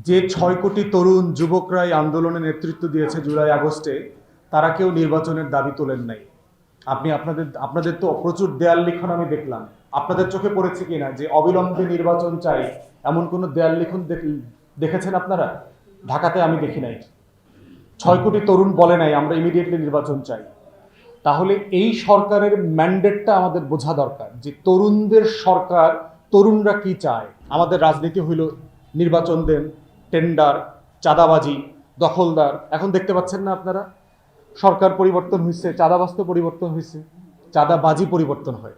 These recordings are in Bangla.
যে 6 কোটি তরুণ যুবকরা এই আন্দোলনে নেতৃত্ব দিয়েছে জুলাই আগস্টে, তারা কেউ নির্বাচনের দাবি তোলেন নাই। আপনি আপনাদের আপনাদের তো প্রচুর দেয়াল লিখন আমি দেখলাম। আপনাদের চোখে পড়েছে কিনা যে অবিলম্বে নির্বাচন চাই, এমন কোন দেয়াল লিখন দেখেছেন আপনারা? ঢাকাতে আমি দেখি নাই। 6 কোটি তরুণ বলে নাই আমরা ইমিডিয়েটলি নির্বাচন চাই। তাহলে এই সরকারের ম্যান্ডেটটা আমাদের বোঝা দরকার যে তরুণদের সরকার, তরুণরা কি চায়। আমাদের রাজনীতি হইল নির্বাচন দেন, টেন্ডার, চাঁদাবাজি, দখলদার। এখন দেখতে পাচ্ছেন না আপনারা, সরকার পরিবর্তন হয়েছে, চাঁদাবাজ তো পরিবর্তন হয়েছে, চাঁদাবাজি পরিবর্তন হয়।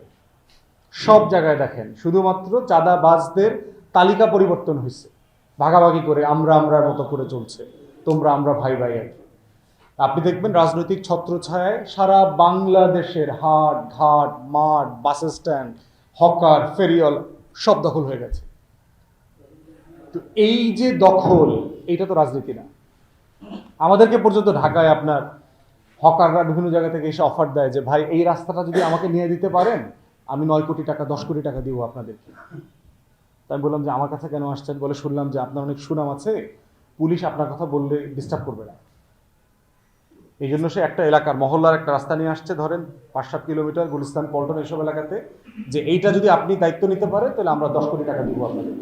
সব জায়গায় দেখেন শুধুমাত্র চাঁদাবাজদের তালিকা পরিবর্তন হয়েছে, ভাগাভাগি করে আমরা আমরার মতো করে চলছে, তোমরা আমরা ভাই ভাই আর কি। আপনি দেখবেন রাজনৈতিক ছত্রছায়ায় সারা বাংলাদেশের হাট ঘাট মাঠ বাস স্ট্যান্ড হকার ফেরিওয়াল সব দখল হয়ে গেছে। তো এই যে দখল, এইটা তো রাজনীতি না। আমাদেরকে পর্যন্ত ঢাকায় আপনার হকাররা বিভিন্ন জায়গা থেকে এসে অফার দেয় যে ভাই এই রাস্তাটা যদি আমাকে নিয়ে দিতে পারেন আমি 9 কোটি টাকা 10 কোটি টাকা দিব আপনাদেরকে। তাই আমি বললাম যে আমার কাছে কেন আসছেন? বলে শুনলাম যে আপনার অনেক সুনাম আছে, পুলিশ আপনার কথা বললে ডিস্টার্ব করবে না। এই জন্য সে একটা এলাকার মহল্লার একটা রাস্তা নিয়ে আসছে, ধরেন 5-7 কিলোমিটার গুলিস্তান পল্টন এইসব এলাকাতে, যে এইটা যদি আপনি দায়িত্ব নিতে পারেন তাহলে আমরা 10 কোটি টাকা দিব আপনাদের।